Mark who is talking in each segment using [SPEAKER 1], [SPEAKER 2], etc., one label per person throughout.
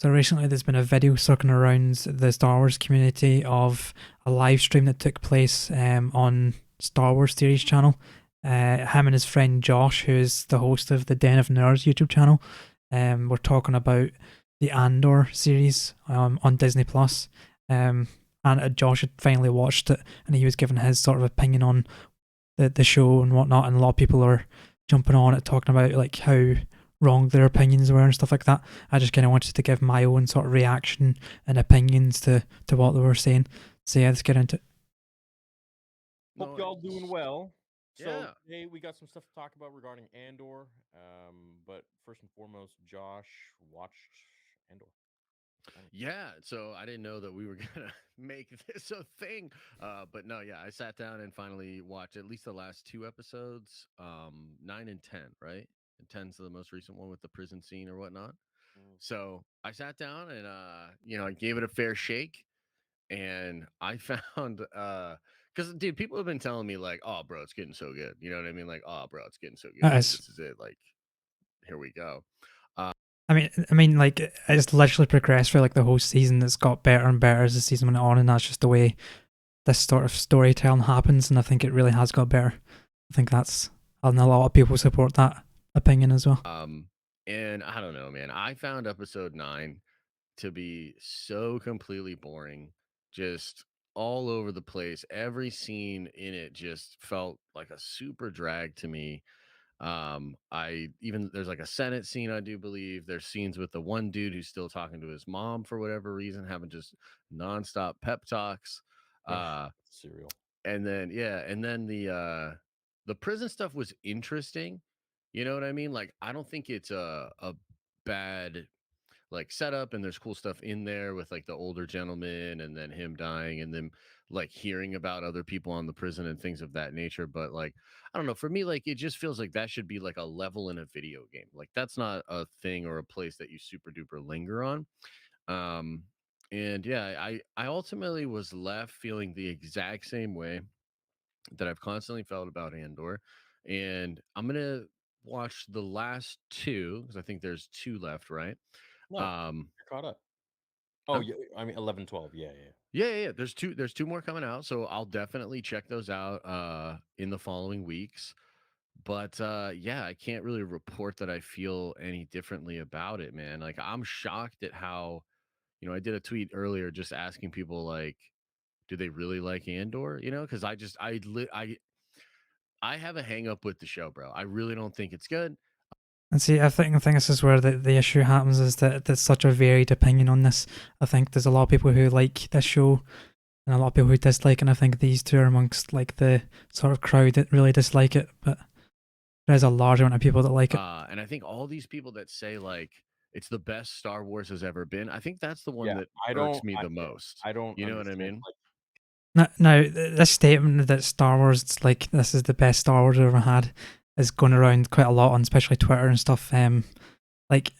[SPEAKER 1] So recently, there's been a video circling around the Star Wars community of a live stream that took place on Star Wars Theories channel. Him and his friend Josh, who is the host of the Den of Nerds YouTube channel, were talking about the Andor series on Disney Plus. And Josh had finally watched it, and he was giving his sort of opinion on the show and whatnot. And a lot of people are jumping on it, talking about like how wrong their opinions were and stuff like that. I just kind of wanted to give my own sort of reaction and opinions to what they were saying. So yeah, let's get into it.
[SPEAKER 2] Hope y'all doing well. So
[SPEAKER 3] Yeah.
[SPEAKER 2] today we got some stuff to talk about regarding Andor. But first and foremost, Josh watched Andor.
[SPEAKER 3] Yeah. So I didn't know that we were gonna make this a thing. But no, yeah, I sat down and finally watched at least the last two episodes, 9 and 10, right? And 10's the most recent one with the prison scene or whatnot.
[SPEAKER 2] Mm.
[SPEAKER 3] So I sat down and I gave it a fair shake and I found because dude, people have been telling me like, oh bro, it's getting so good. You know what I mean? Like, oh bro, it's getting so good.
[SPEAKER 1] That
[SPEAKER 3] Like,
[SPEAKER 1] is,
[SPEAKER 3] this is it. Like, here we go.
[SPEAKER 1] I mean, like it's literally progressed for like the whole season. It's got better and better as the season went on, and that's just the way this sort of storytelling happens. And I think it really has got better. I think and a lot of people support that opinion as well.
[SPEAKER 3] And I don't know, man. I found episode 9 to be so completely boring, just all over the place. Every scene in it just felt like a super drag to me. I even there's like a Senate scene, I do believe. There's scenes with the one dude who's still talking to his mom for whatever reason, having just nonstop pep talks.
[SPEAKER 2] Ugh,
[SPEAKER 3] Uh,
[SPEAKER 2] cereal.
[SPEAKER 3] and then the prison stuff was interesting. You know what I mean? Like I don't think it's a bad like setup, and there's cool stuff in there with like the older gentleman and then him dying and then like hearing about other people on the prison and things of that nature. But like I don't know, for me, like it just feels like that should be like a level in a video game. Like that's not a thing or a place that you super duper linger on. um and yeah, I ultimately was left feeling the exact same way that I've constantly felt about Andor. And I'm gonna watch the last two because I think there's two left, right?
[SPEAKER 2] No,
[SPEAKER 3] um
[SPEAKER 2] you're caught up. Oh
[SPEAKER 3] huh?
[SPEAKER 2] yeah, I mean 11, 12. Yeah, yeah.
[SPEAKER 3] Yeah. There's two more coming out, so I'll definitely check those out in the following weeks. But yeah, I can't really report that I feel any differently about it, man. Like I'm shocked at how, I did a tweet earlier just asking people like, do they really like Andor? Because I have a hang up with the show, bro. I really don't think it's good.
[SPEAKER 1] And see, I think this is where the issue happens is that there's such a varied opinion on this. I think there's a lot of people who like this show and a lot of people who dislike it, and I think these two are amongst like the sort of crowd that really dislike it, but there's a large amount of people that like it.
[SPEAKER 3] And I think all these people that say like it's the best Star Wars has ever been, I think that's the one
[SPEAKER 2] Yeah,
[SPEAKER 3] that
[SPEAKER 2] I
[SPEAKER 3] irks
[SPEAKER 2] don't.
[SPEAKER 3] me the most.
[SPEAKER 2] I don't
[SPEAKER 3] You know what I
[SPEAKER 2] understand.
[SPEAKER 3] mean?
[SPEAKER 2] Like,
[SPEAKER 1] Now, this statement that Star Wars, it's like this is the best Star Wars we've ever had, is going around quite a lot on especially Twitter and stuff. Like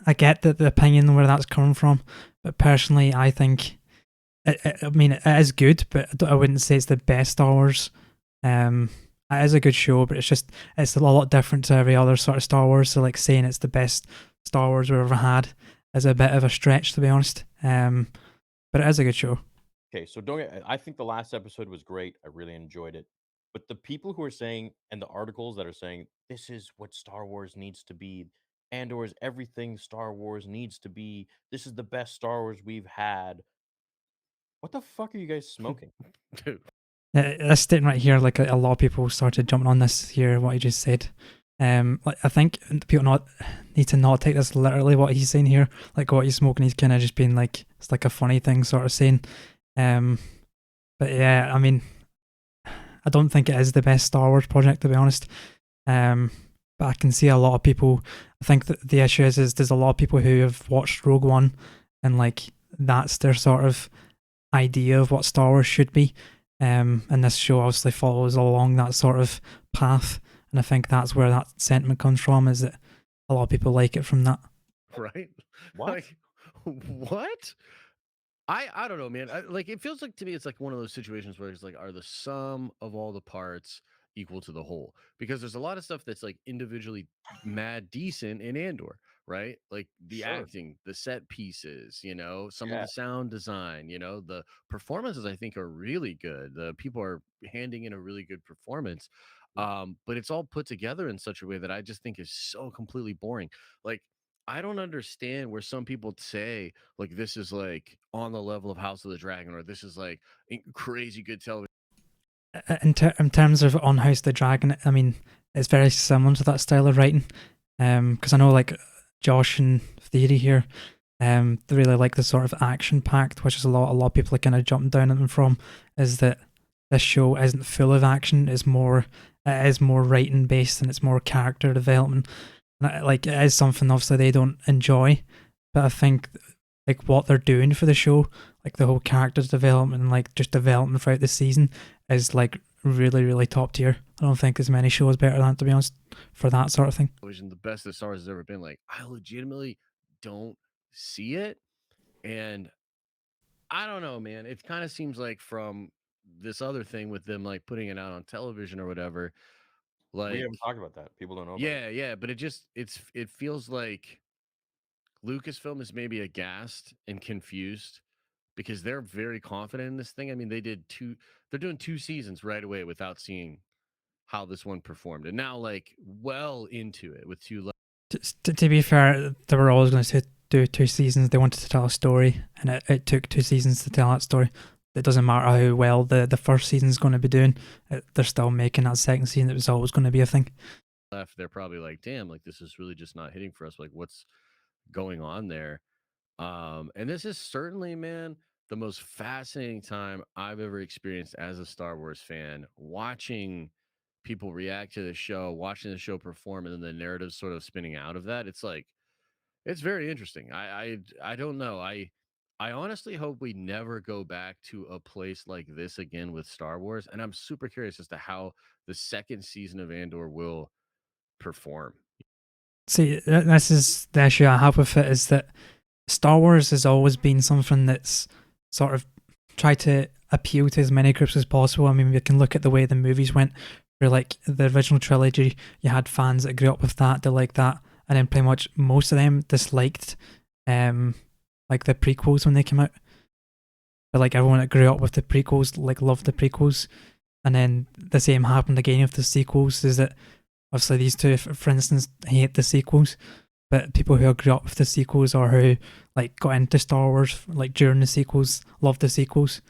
[SPEAKER 1] I get that the opinion where that's coming from, but personally, I think I mean, it is good, but I wouldn't say it's the best Star Wars. It is a good show, but it's a lot different to every other sort of Star Wars. So, like saying it's the best Star Wars we've ever had is a bit of a stretch, to be honest. But it is a good show.
[SPEAKER 2] okay, so don't get. I think the last episode was great. I really enjoyed it. But the people who are saying and the articles that are saying this is what Star Wars needs to be, Andor is everything Star Wars needs to be. This is the best Star Wars we've had. What the fuck are you guys smoking?
[SPEAKER 3] Dude.
[SPEAKER 1] This statement right here, like a lot of people started jumping on this here. What he just said. Like I think people not need to not take this literally. What he's saying here, like what he's smoking, he's kind of just being like it's like a funny thing, sort of saying. Um, but yeah, I mean, I don't think it is the best Star Wars project, to be honest. But I can see a lot of people. I think that the issue is there's a lot of people who have watched Rogue One, and like that's their sort of idea of what Star Wars should be. And this show obviously follows along that sort of path, and I think that's where that sentiment comes from. Is that a lot of people like it from that.
[SPEAKER 3] Right?
[SPEAKER 2] What?
[SPEAKER 3] Like, what? I don't know, man. Like, it feels like to me, it's like one of those situations where it's like, are the sum of all the parts equal to the whole? Because there's a lot of stuff that's like individually mad decent in Andor, right? Like the
[SPEAKER 2] Sure.
[SPEAKER 3] acting, the set pieces, some of
[SPEAKER 2] Yeah.
[SPEAKER 3] the sound design, the performances I think are really good. The people are handing in a really good performance. But it's all put together in such a way that I just think is so completely boring. Like I don't understand where some people say like this is like on the level of House of the Dragon or this is like crazy good television.
[SPEAKER 1] In terms of On House the Dragon, I mean, it's very similar to that style of writing. Because I know like Josh and Theory here, they really like the sort of action packed, which is a lot of people are kind of jumping down at them from. Is that this show isn't full of action? It is more writing based and it's more character development. And like it is something obviously they don't enjoy, but I think like what they're doing for the show, like the whole characters development and like just development throughout the season is like really, really top tier. I don't think there's many shows better than, to be honest, for that sort of thing.
[SPEAKER 3] The best that Star Wars has ever been. Like I legitimately don't see it. And I don't know, man. It kind of seems like from this other thing with them like putting it out on television or whatever,
[SPEAKER 2] We
[SPEAKER 3] like
[SPEAKER 2] haven't talked about that. People don't know about it.
[SPEAKER 3] yeah, but it feels like Lucasfilm is maybe aghast and confused because they're very confident in this thing. I mean, they're doing two seasons right away without seeing how this one performed. And now like well into it with
[SPEAKER 1] To be fair, they were always going to do 2 seasons. They wanted to tell a story, and it took 2 seasons to tell that story. It doesn't matter how well the first season's going to be doing, they're still making that second season. It was always going to be a thing.
[SPEAKER 3] left. They're probably like, damn, like this is really just not hitting for us. Like what's going on there? And this is certainly, man, the most fascinating time I've ever experienced as a Star Wars fan, watching people react to the show, watching the show perform, and then the narrative sort of spinning out of that. It's like it's very interesting. I don't know. I honestly hope we never go back to a place like this again with Star Wars. And I'm super curious as to how the second season of Andor will perform.
[SPEAKER 1] See, this is the issue I have with it, is that Star Wars has always been something that's sort of tried to appeal to as many groups as possible. I mean, we can look at the way the movies went. Where like the original trilogy, you had fans that grew up with that, they liked that, and then pretty much most of them disliked, like the prequels when they came out. But like everyone that grew up with the prequels, like loved the prequels, and then the same happened again with the sequels. Is that obviously these two, for instance, hate the sequels, but people who grew up with the sequels or who like got into Star Wars like during the sequels love the sequels.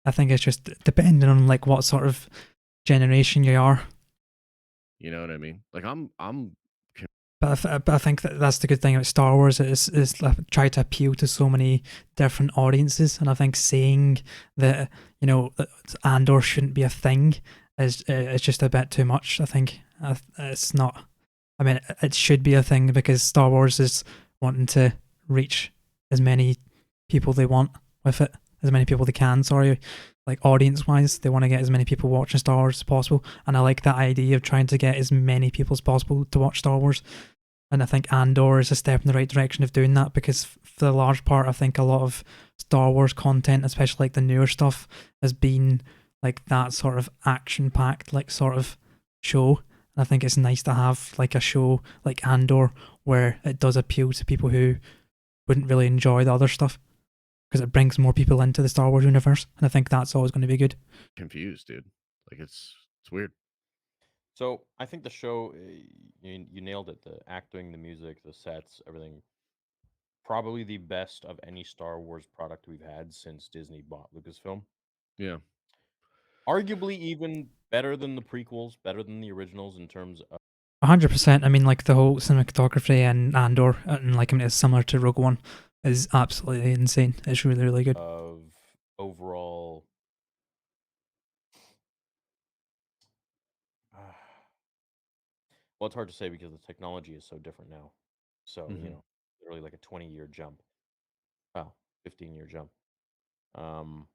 [SPEAKER 1] I think it's just depending on like what sort of generation you are.
[SPEAKER 3] You know what I mean? Like I'm
[SPEAKER 1] But I think that's the good thing about Star Wars is like, try to appeal to so many different audiences, and I think saying that that Andor shouldn't be a thing is just a bit too much. I think it's not. I mean, it should be a thing because Star Wars is wanting to reach as many people they want with it, as many people they can. Sorry, like audience wise, they want to get as many people watching Star Wars as possible, and I like that idea of trying to get as many people as possible to watch Star Wars. And I think Andor is a step in the right direction of doing that because, for the large part, I think a lot of Star Wars content, especially like the newer stuff, has been like that sort of action packed, like sort of show. And I think it's nice to have like a show like Andor where it does appeal to people who wouldn't really enjoy the other stuff because it brings more people into the Star Wars universe. And I think that's always going to be good.
[SPEAKER 3] confused, dude. Like it's weird.
[SPEAKER 2] So I think the show, you nailed it. The acting, the music, the sets, everything. Probably the best of any Star Wars product we've had since Disney bought Lucasfilm.
[SPEAKER 3] Yeah.
[SPEAKER 2] Arguably even better than the prequels, better than the originals in terms
[SPEAKER 1] 100%. I mean, like the whole cinematography in Andor, and like I mean, it's similar to Rogue One, is absolutely insane. It's really, really good.
[SPEAKER 2] of overall. Well, it's hard to say because the technology is so different now. So,
[SPEAKER 3] Hmm.
[SPEAKER 2] literally like a 20-year jump. Oh, 15-year jump. Um,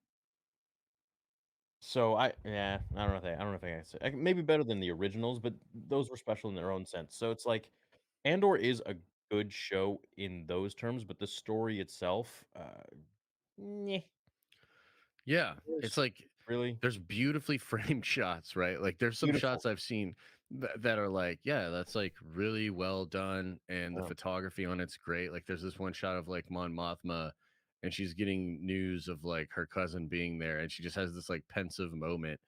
[SPEAKER 2] so I don't know if I can say maybe better than the originals, but those were special in their own sense. So it's like Andor is a good show in those terms, but the story itself, meh.
[SPEAKER 3] Yeah. It's
[SPEAKER 2] There's
[SPEAKER 3] like
[SPEAKER 2] Really?
[SPEAKER 3] There's beautifully framed shots, right? Like there's some
[SPEAKER 2] Beautiful.
[SPEAKER 3] shots I've seen that are like, yeah, that's like really well done, and the
[SPEAKER 2] Yeah.
[SPEAKER 3] photography on it's great. Like there's this one shot of like Mon Mothma, and she's getting news of like her cousin being there, and she just has this like pensive moment.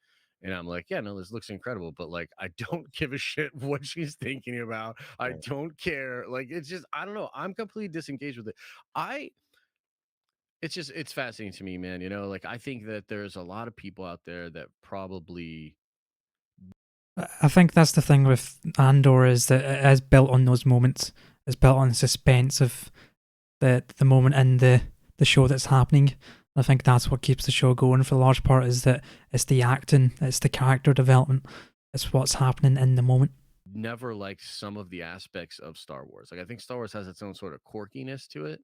[SPEAKER 3] And I'm like, yeah, no, this looks incredible, but like, I don't give a shit what she's thinking about. I
[SPEAKER 2] Right.
[SPEAKER 3] don't care. Like, it's just, I don't know. I'm completely disengaged with it. I it's just it's fascinating to me, man. You know, like I think that there's a lot of people out there that probably
[SPEAKER 1] I think that's the thing with Andor is that it is built on those moments. It's built on the suspense of the moment in the show that's happening. I think that's what keeps the show going for the large part is that it's the acting, it's the character development, it's what's happening in the moment.
[SPEAKER 3] never liked some of the aspects of Star Wars. Like I think Star Wars has its own sort of quirkiness to it,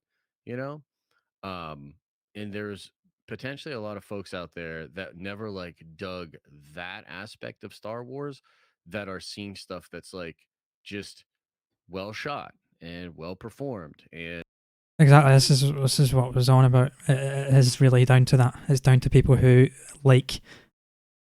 [SPEAKER 3] you know? Um and there's potentially a lot of folks out there that never like dug that aspect of Star Wars that are seeing stuff that's like just well shot and well performed and
[SPEAKER 1] Exactly, this is what was on about. It is really down to that. It's down to people who like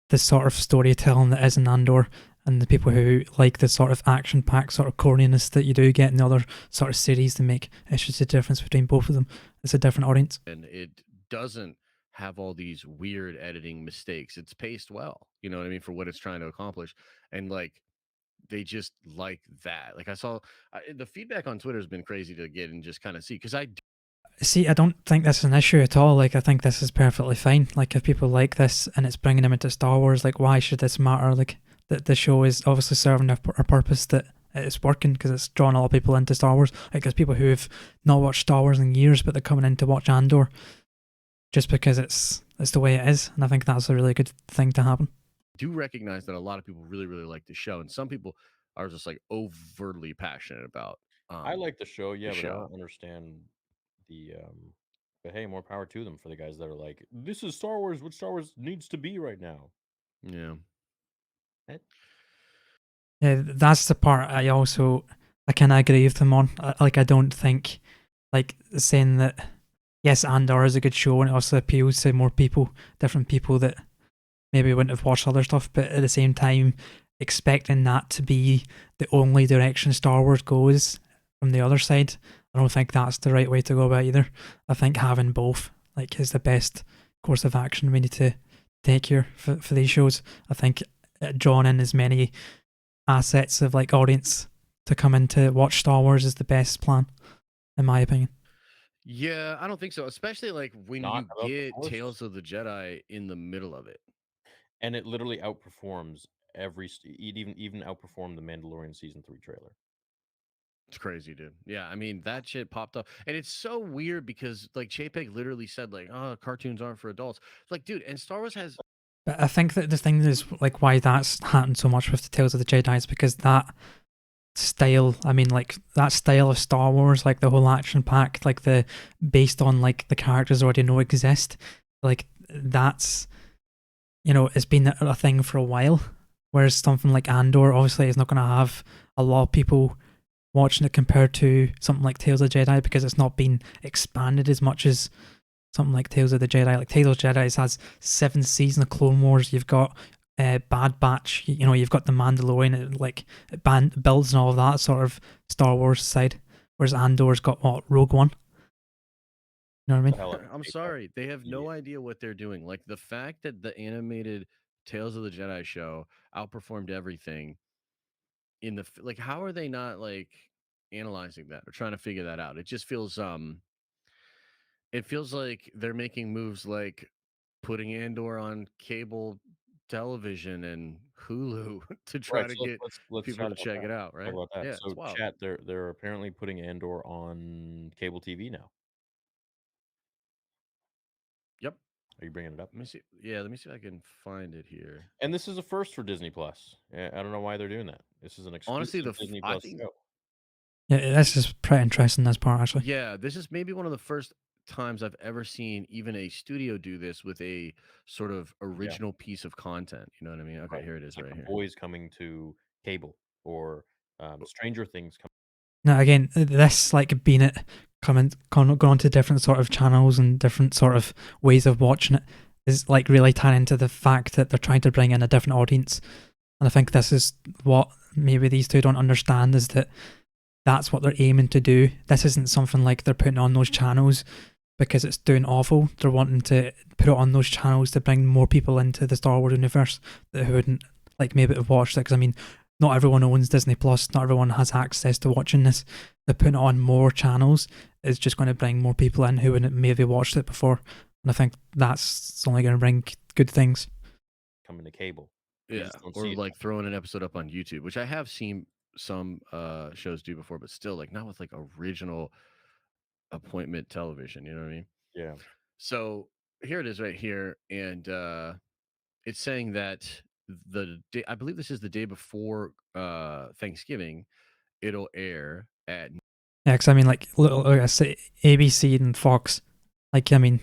[SPEAKER 1] the sort of storytelling that is in Andor, and the people who like the sort of action-packed sort of corniness that you do get in the other sort of series to make. It's just a difference between both of them. It's a different audience.
[SPEAKER 3] it doesn't have all these weird editing mistakes. It's paced well, you know what I mean, for what it's trying to accomplish. And like they just like that. Like I saw the feedback on Twitter has been crazy to get and just kind of see because
[SPEAKER 1] See, I don't think this is an issue at all. Like, I think this is perfectly fine. Like, if people like this and it's bringing them into Star Wars, like, why should this matter? Like, the show is obviously serving a purpose that it's working because it's drawn a lot of people into Star Wars. Like, there's people who have not watched Star Wars in years, but they're coming in to watch Andor just because it's the way it is. And I think that's a really good thing to happen.
[SPEAKER 3] do recognize that a lot of people really, really like the show, and some people are just like overtly passionate about
[SPEAKER 2] I like the show, yeah,
[SPEAKER 3] the
[SPEAKER 2] but I
[SPEAKER 3] show.
[SPEAKER 2] don't understand the but hey, more power to them for the guys that are like, this is Star Wars, what Star Wars needs to be right now.
[SPEAKER 3] Yeah.
[SPEAKER 2] Eh,
[SPEAKER 1] Yeah, that's the part I kind of agree with them on. Like, I don't think, like, saying that, yes, Andor is a good show and it also appeals to more people, different people that maybe wouldn't have watched other stuff, but at the same time, expecting that to be the only direction Star Wars goes from the other side, I don't think that's the right way to go about either. I think having both like is the best course of action we need to take here for these shows. I think drawing in as many assets of like audience to come in to watch Star Wars is the best plan, in my opinion.
[SPEAKER 3] Yeah, I don't think so. Especially like when
[SPEAKER 2] not
[SPEAKER 3] you
[SPEAKER 2] about the
[SPEAKER 3] get
[SPEAKER 2] Force.
[SPEAKER 3] Tales of the Jedi in the middle of it.
[SPEAKER 2] And it literally outperforms it even outperformed the Mandalorian season 3 trailer.
[SPEAKER 3] It's crazy, dude. Yeah, I mean that shit popped up, and it's so weird because like JPEG literally said like, "Oh, cartoons aren't for adults." It's like, dude, and Star Wars has
[SPEAKER 1] But I think that the thing is like why that's happened so much with the Tales of the Jedi is because that style, I mean, like that style of Star Wars, like the whole action pack, like the based on like the characters already know exist, like that's, you know, it's been a thing for a while. Whereas something like Andor obviously is not going to have a lot of people watching it compared to something like Tales of the Jedi because it's not been expanded as much as something like Tales of the Jedi. Like Tales of the Jedi has 7th season of Clone Wars. You've got Bad Batch. You know, you've got the Mandalorian. It builds and all of that sort of Star Wars side. Whereas Andor's got what, Rogue One. You know what I mean?
[SPEAKER 2] Hell,
[SPEAKER 3] I'm sorry, they have no idea what they're doing. Like the fact that the animated Tales of the Jedi show outperformed everything in like, how are they not like analyzing that or trying to figure that out? It just feels it feels like they're making moves like putting Andor on cable television and Hulu to try
[SPEAKER 2] right.
[SPEAKER 3] to
[SPEAKER 2] So
[SPEAKER 3] get
[SPEAKER 2] let's
[SPEAKER 3] people
[SPEAKER 2] chat
[SPEAKER 3] to
[SPEAKER 2] about
[SPEAKER 3] check
[SPEAKER 2] that.
[SPEAKER 3] it out,
[SPEAKER 2] Talk
[SPEAKER 3] right?
[SPEAKER 2] about that.
[SPEAKER 3] Yeah, it's
[SPEAKER 2] So
[SPEAKER 3] wild.
[SPEAKER 2] chat, they're apparently putting Andor on cable TV now.
[SPEAKER 3] Yep.
[SPEAKER 2] Are you bringing it up?
[SPEAKER 3] Let me see. Yeah, let me see if I can find it here.
[SPEAKER 2] And this is a first for Disney Plus. I don't know why they're doing that. This is an
[SPEAKER 3] Honestly,
[SPEAKER 2] exclusive Disney
[SPEAKER 3] I
[SPEAKER 2] Plus
[SPEAKER 3] think
[SPEAKER 2] show.
[SPEAKER 1] Yeah, this is pretty interesting. This part actually.
[SPEAKER 3] yeah, this is maybe one of the first times I've ever seen even a studio do this with a sort of
[SPEAKER 2] Yeah,
[SPEAKER 3] original piece of content. You know what I mean? Okay,
[SPEAKER 2] right.
[SPEAKER 3] here it
[SPEAKER 2] It's
[SPEAKER 3] is
[SPEAKER 2] like
[SPEAKER 3] right
[SPEAKER 2] The
[SPEAKER 3] here.
[SPEAKER 2] Boys coming to cable or Stranger Things coming.
[SPEAKER 1] Now again, this like being it going on to different sort of channels and different sort of ways of watching it. is like really tying into the fact that they're trying to bring in a different audience. And I think this is what maybe these two don't understand, is that that's what they're aiming to do. This isn't something like they're putting on those channels because it's doing awful. They're wanting to put it on those channels to bring more people into the Star Wars universe that who wouldn't like maybe have watched it. Because I mean, not everyone owns Disney Plus. Not everyone has access to watching this. They're putting it on more channels. It's just going to bring more people in who wouldn't maybe watched it before. And I think that's only going to bring good things.
[SPEAKER 2] Coming to cable. You
[SPEAKER 3] Yeah,
[SPEAKER 2] just don't
[SPEAKER 3] or
[SPEAKER 2] see it.
[SPEAKER 3] like throwing an episode up on YouTube, which I have seen some shows do before, but still like not with like original appointment television. You know what I mean?
[SPEAKER 2] Yeah.
[SPEAKER 3] So here it is right here, and it's saying that the day, I believe this is the day before Thanksgiving, it'll air at
[SPEAKER 1] Yeah, because I mean, like I say, ABC and Fox. Like, I mean,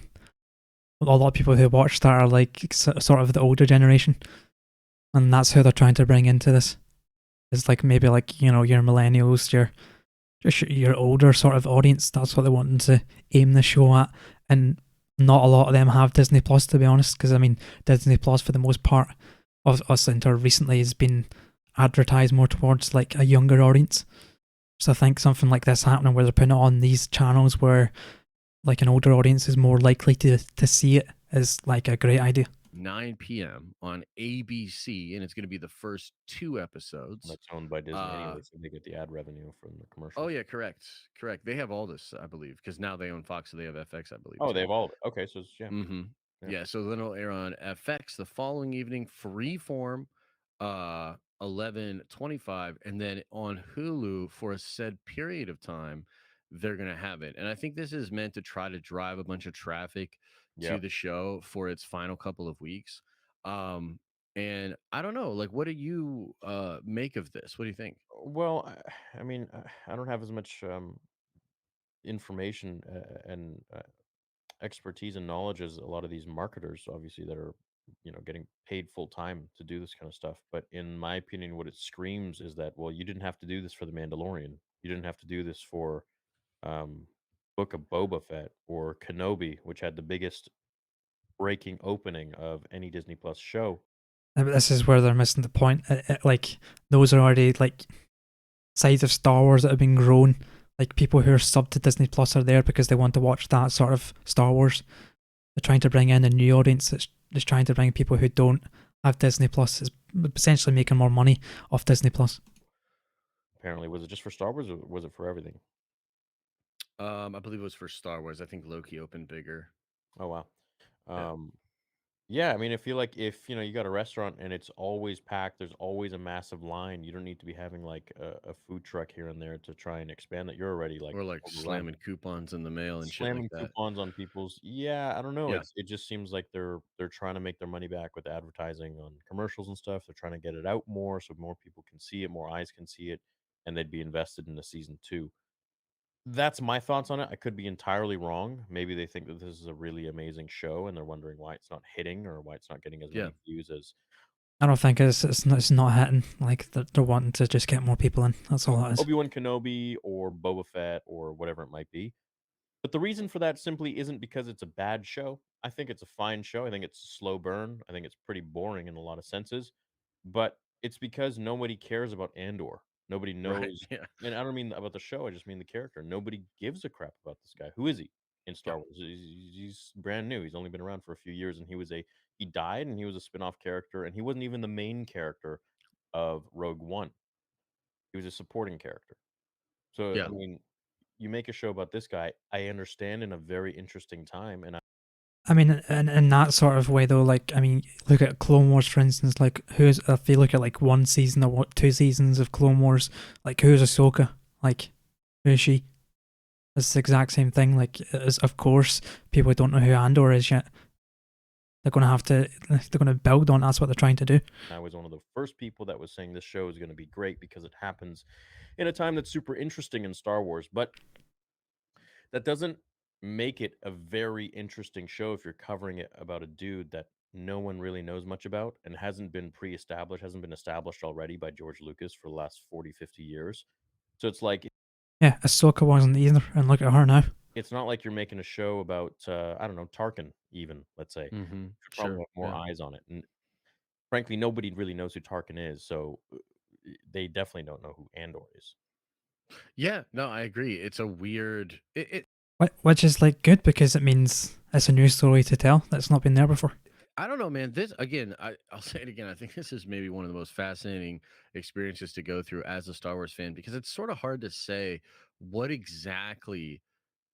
[SPEAKER 1] a lot of people who watch that are like sort of the older generation, and that's who they're trying to bring into this. It's like maybe like your millennials, your older sort of audience. That's what they're wanting to aim the show at, and not a lot of them have Disney Plus, to be honest. Because I mean, Disney Plus for the most part of us until recently has been advertised more towards like a younger audience. So I think something like this happening where they're putting it on these channels where like an older audience is more likely to see it is like a great idea.
[SPEAKER 3] 9 p.m. on ABC, and it's going to be the first 2 episodes.
[SPEAKER 2] That's owned by Disney anyway, so they get the ad revenue from the commercials.
[SPEAKER 3] Oh yeah, correct. They have all this, I believe, because now they own Fox, so they have FX, I believe.
[SPEAKER 2] Oh,
[SPEAKER 3] too.
[SPEAKER 2] they have all of it. Okay, so it's, yeah.
[SPEAKER 3] Mm-hmm.
[SPEAKER 2] Yeah.
[SPEAKER 3] Yeah, so then it'll air on FX the following evening, Freeform, 11:25, and then on Hulu for a said period of time, they're gonna have it. And I think this is meant to try to drive a bunch of traffic
[SPEAKER 2] Yeah.
[SPEAKER 3] to the show for its final couple of weeks. And I don't know, like, what do you make of this? What do you think?
[SPEAKER 2] Well, I mean, I don't have as much information and expertise and knowledge as a lot of these marketers, obviously, that are getting paid full time to do this kind of stuff. But in my opinion, what it screams is that, well, you didn't have to do this for the Mandalorian. You didn't have to do this for um, Book of Boba Fett or Kenobi, which had the biggest breaking opening of any Disney Plus show.
[SPEAKER 1] But this is where they're missing the point. Like those are already like sides of Star Wars that have been grown. Like people who are subbed to Disney Plus are there because they want to watch that sort of Star Wars. They're trying to bring in a new audience that's just trying to bring people who don't have Disney Plus. Is essentially making more money off Disney Plus.
[SPEAKER 2] Apparently, was it just for Star Wars or was it for everything?
[SPEAKER 3] I believe it was for Star Wars. I think Loki opened bigger.
[SPEAKER 2] Oh wow.
[SPEAKER 3] Yeah.
[SPEAKER 2] Yeah, I mean, I feel like if you got a restaurant and it's always packed, there's always a massive line. You don't need to be having like a food truck here and there to try and expand that. You're already like
[SPEAKER 3] Or like
[SPEAKER 2] overrun.
[SPEAKER 3] slamming coupons in the mail and shit like
[SPEAKER 2] Slamming
[SPEAKER 3] that.
[SPEAKER 2] coupons on people's. Yeah, I don't know.
[SPEAKER 3] Yeah.
[SPEAKER 2] It just seems like they're trying to make their money back with advertising on commercials and stuff. They're trying to get it out more so more people can see it, more eyes can see it, and they'd be invested in the season two. That's my thoughts on it. I could be entirely wrong. Maybe they think that this is a really amazing show and they're wondering why it's not hitting or why it's not getting as
[SPEAKER 3] Yeah.
[SPEAKER 2] many views as
[SPEAKER 1] I don't think it's not hitting. Like they're wanting to just get more people in. That's all it is.
[SPEAKER 2] Obi-Wan Kenobi or Boba Fett or whatever it might be. But the reason for that simply isn't because it's a bad show. I think it's a fine show. I think it's a slow burn. I think it's pretty boring in a lot of senses. But it's because nobody cares about Andor. Nobody
[SPEAKER 3] Right.
[SPEAKER 2] knows.
[SPEAKER 3] Yeah.
[SPEAKER 2] And I don't mean about the show. I just mean the character. Nobody gives a crap about this guy. Who is he in Star
[SPEAKER 3] Yeah.
[SPEAKER 2] Wars? He's brand new. He's only been around for a few years, and he died, and he was a spin-off character, and he wasn't even the main character of Rogue One. He was a supporting character. So
[SPEAKER 3] Yeah.
[SPEAKER 2] I mean, you make a show about this guy. I understand in a very interesting time, and
[SPEAKER 1] I mean, in that sort of way, though, like, I mean, look at Clone Wars, for instance. Like, if you look at like one season or 2 seasons of Clone Wars, like, who's Ahsoka? Like, who is she? It's the exact same thing. Like, of course, people don't know who Andor is yet. They're gonna build on. That's what they're trying to do.
[SPEAKER 2] I was one of the first people that was saying this show is going to be great because it happens in a time that's super interesting in Star Wars. But that doesn't make it a very interesting show if you're covering it about a dude that no one really knows much about and hasn't been pre-established, hasn't been established already by George Lucas for the last 40, 50 years. So it's like,
[SPEAKER 1] Yeah, Ahsoka wasn't either, and look at her now.
[SPEAKER 2] It's not like you're making a show about I don't know, Tarkin even, let's say.
[SPEAKER 3] Mm-hmm.
[SPEAKER 2] Should probably
[SPEAKER 3] Sure.
[SPEAKER 2] have more
[SPEAKER 3] Yeah.
[SPEAKER 2] eyes on it. And frankly, nobody really knows who Tarkin is, so they definitely don't know who Andor is.
[SPEAKER 3] Yeah. No, I agree. It's a weird. It
[SPEAKER 1] Which is like good because it means it's a new story to tell that's not been there before.
[SPEAKER 3] I don't know, man. This again, I'll say it again. I think this is maybe one of the most fascinating experiences to go through as a Star Wars fan because it's sort of hard to say what exactly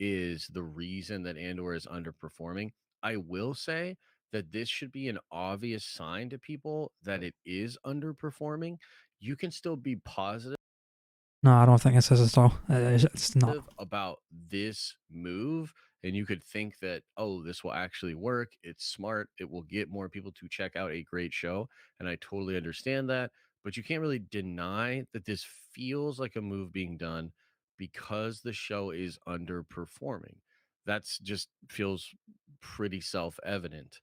[SPEAKER 3] is the reason that Andor is underperforming. I will say that this should be an obvious sign to people that it is underperforming. You can still be positive
[SPEAKER 1] No, I don't think it says at all. It's not.
[SPEAKER 3] about this move, and you could think that, oh, this will actually work, it's smart, it will get more people to check out a great show, and I totally understand that, but you can't really deny that this feels like a move being done because the show is underperforming. That's just feels pretty self-evident.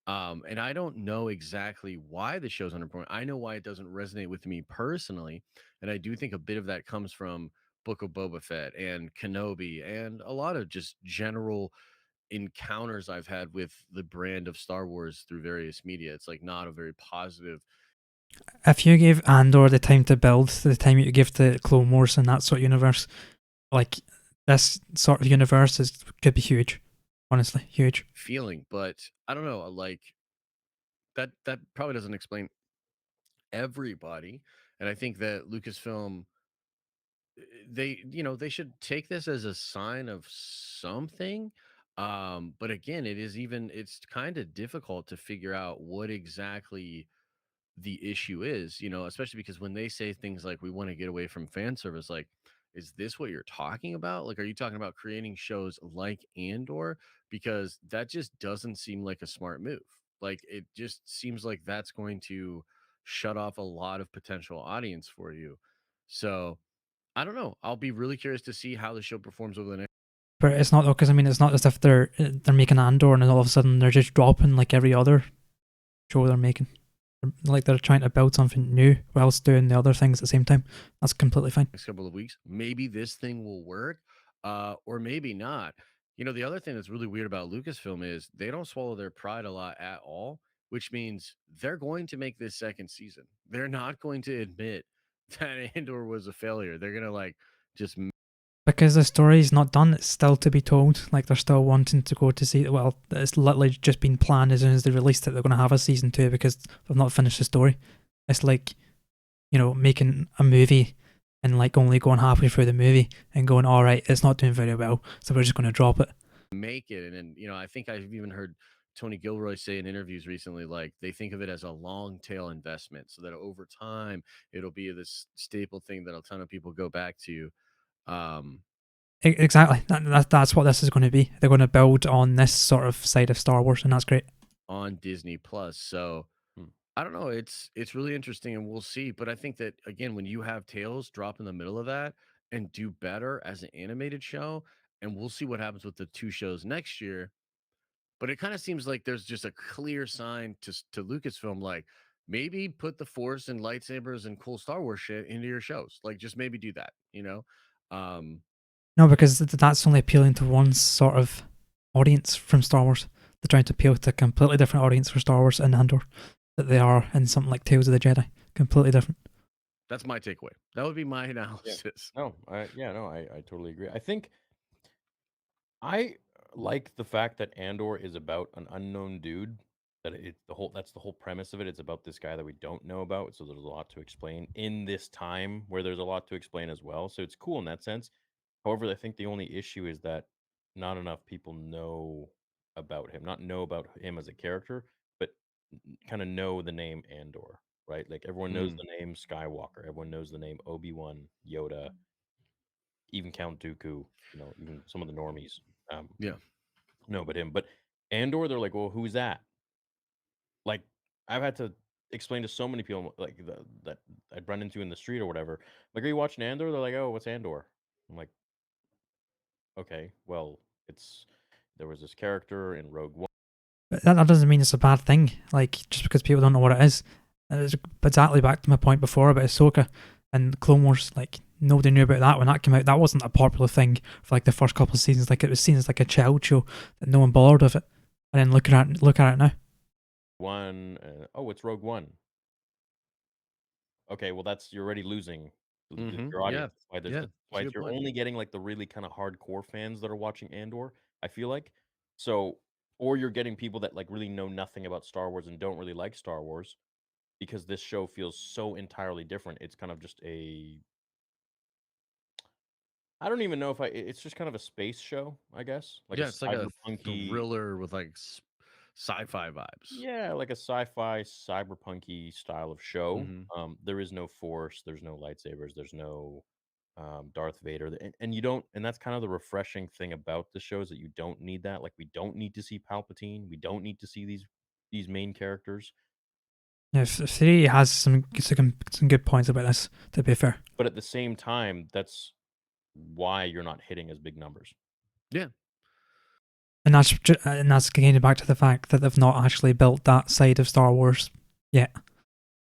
[SPEAKER 3] And I don't know exactly why the show's underperforming. I know why it doesn't resonate with me personally, and I do think a bit of that comes from Book of Boba Fett and Kenobi and a lot of just general encounters I've had with the brand of Star Wars through various media. It's like not a very positive.
[SPEAKER 1] If you gave Andor the time to build, the time you give to Clone Wars and that sort of universe, like this sort of universe could be huge. Honestly, huge.
[SPEAKER 3] Feeling, but I don't know, like that probably doesn't explain everybody. And I think that Lucasfilm they should take this as a sign of something. But again, it's kind of difficult to figure out what exactly the issue is, especially because when they say things like we want to get away from fan service, like, is this what you're talking about? Like, are you talking about creating shows like Andor? Because that just doesn't seem like a smart move. Like, it just seems like that's going to shut off a lot of potential audience for you. So I don't know. I'll be really curious to see how the show performs over the next.
[SPEAKER 1] But it's not though, because I mean, it's not as if they're making Andor and then all of a sudden they're just dropping like every other show they're making. Like they're trying to build something new whilst doing the other things at the same time. That's completely fine.
[SPEAKER 3] Next couple of weeks. Maybe this thing will work, or maybe not. The other thing that's really weird about Lucasfilm is they don't swallow their pride a lot at all, which means they're going to make this second season. They're not going to admit that Andor was a failure. They're gonna like just
[SPEAKER 1] Because the story's not done, it's still to be told. Like they're still wanting to go to see it. Well, it's literally just been planned as soon as they released it. They're going to have a season 2 because they've not finished the story. It's like, making a movie and like only going halfway through the movie and going, all right, it's not doing very well, so we're just going to drop it.
[SPEAKER 3] make it. And then, I think I've even heard Tony Gilroy say in interviews recently, like they think of it as a long tail investment so that over time it'll be this staple thing that a ton of people go back to. Um,
[SPEAKER 1] Exactly. That's what this is going to be. They're going to build on this sort of side of Star Wars, and that's great.
[SPEAKER 3] on Disney Plus. So
[SPEAKER 2] Hmm.
[SPEAKER 3] I don't know. It's really interesting, and we'll see. But I think that again, when you have Tales drop in the middle of that and do better as an animated show, and we'll see what happens with the two shows next year. But it kind of seems like there's just a clear sign to Lucasfilm, like maybe put the Force and lightsabers and cool Star Wars shit into your shows. Like just maybe do that. Um,
[SPEAKER 1] No, because that's only appealing to one sort of audience from Star Wars. They're trying to appeal to a completely different audience for Star Wars in Andor that they are in something like Tales of the Jedi. Completely different.
[SPEAKER 3] that's my takeaway. That would be my analysis.
[SPEAKER 2] No, I totally agree. I think I like the fact that Andor is about an unknown dude. That's the whole premise of it. It's about this guy that we don't know about. So there's a lot to explain in this time where there's a lot to explain as well. So it's cool in that sense. However, I think the only issue is that not enough people know about him. Not know about him as a character, but kind of know the name Andor, right? Like everyone knows
[SPEAKER 3] Mm,
[SPEAKER 2] the name Skywalker. Everyone knows the name Obi-Wan, Yoda, even Count Dooku, even some of the normies. Um,
[SPEAKER 3] yeah.
[SPEAKER 2] no, but him. But Andor, they're like, well, who's that? Like, I've had to explain to so many people, like that I'd run into in the street or whatever. Like, are you watching Andor? They're like, oh, what's Andor? I'm like, okay, well, it's there was this character in Rogue One.
[SPEAKER 1] But that doesn't mean it's a bad thing. Like, just because people don't know what it is. And it's exactly back to my point before about Ahsoka and Clone Wars. Like, nobody knew about that when that came out. That wasn't a popular thing for like the first couple of seasons. Like it was seen as like a child show that no one bothered with it. And then look at it now.
[SPEAKER 2] It's Rogue One. Okay, well you're already losing your audience. That's why you're only getting like the really kind of hardcore fans that are watching Andor, I feel like. So, or you're getting people that like really know nothing about Star Wars and don't really like Star Wars, because this show feels so entirely different. It's kind of just I don't even know if it's just kind of a space show, I guess. Like
[SPEAKER 3] it's like a
[SPEAKER 2] cyberpunky
[SPEAKER 3] thriller with like sci-fi vibes.
[SPEAKER 2] Yeah, like a sci-fi cyberpunky style of show.
[SPEAKER 3] Mm-hmm.
[SPEAKER 2] There is no force, there's no lightsabers, there's no Darth Vader, and you don't, and that's kind of the refreshing thing about the show, is that you don't need that. Like, we don't need to see Palpatine, we don't need to see these main characters.
[SPEAKER 1] Yeah, 3 has some good points about this, to be fair.
[SPEAKER 2] But at the same time, that's why you're not hitting as big numbers.
[SPEAKER 3] Yeah.
[SPEAKER 1] And that's getting back to the fact that they've not actually built that side of Star Wars yet.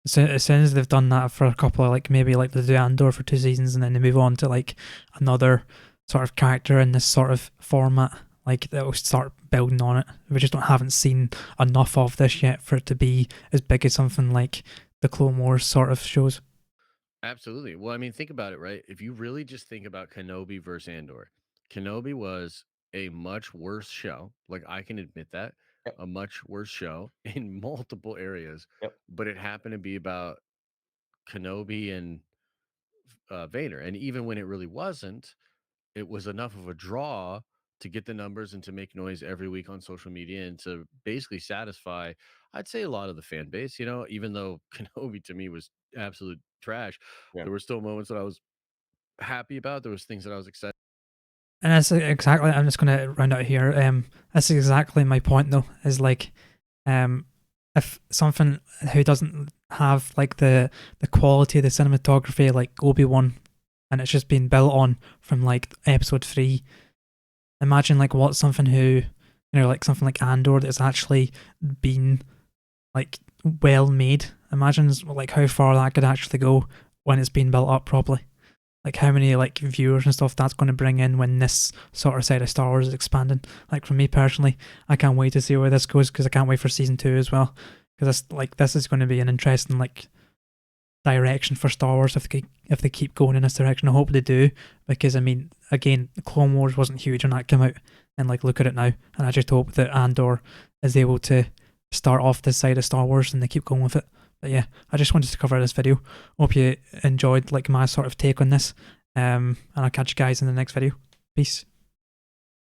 [SPEAKER 1] So as soon as they've done that for a couple of, like, maybe like they do Andor for 2 seasons and then they move on to like another sort of character in this sort of format, like they'll start building on it. We just haven't seen enough of this yet for it to be as big as something like the Clone Wars sort of shows.
[SPEAKER 3] Absolutely. Well, I mean, think about it, right? If you really just think about Kenobi versus Andor, Kenobi was a much worse show. Like, I can admit that.
[SPEAKER 2] Yep.
[SPEAKER 3] A much worse show in multiple areas.
[SPEAKER 2] Yep.
[SPEAKER 3] But it happened to be about Kenobi and Vader. And even when it really wasn't, it was enough of a draw to get the numbers and to make noise every week on social media and to basically satisfy, I'd say, a lot of the fan base. You know, even though Kenobi to me was absolute trash, there were still moments that I was happy about. There was things that I was excited.
[SPEAKER 1] And that's exactly, I'm just going to round out here. That's exactly my point, though, is like, if something who doesn't have like the quality of the cinematography like Obi-Wan, and it's just been built on from like episode 3, imagine like what something who, like something like Andor that's actually been like well made. Imagine like how far that could actually go when it's been built up properly. Like how many like viewers and stuff that's going to bring in when this sort of side of Star Wars is expanding. Like for me personally, I can't wait to see where this goes, because I can't wait for season 2 as well. Because this is going to be an interesting like direction for Star Wars if they keep going in this direction. I hope they do, because I mean, again, Clone Wars wasn't huge when that came out, and like look at it now. And I just hope that Andor is able to start off this side of Star Wars and they keep going with it. But yeah, I just wanted to cover this video. Hope you enjoyed like my sort of take on this. And I'll catch you guys in the next video. Peace.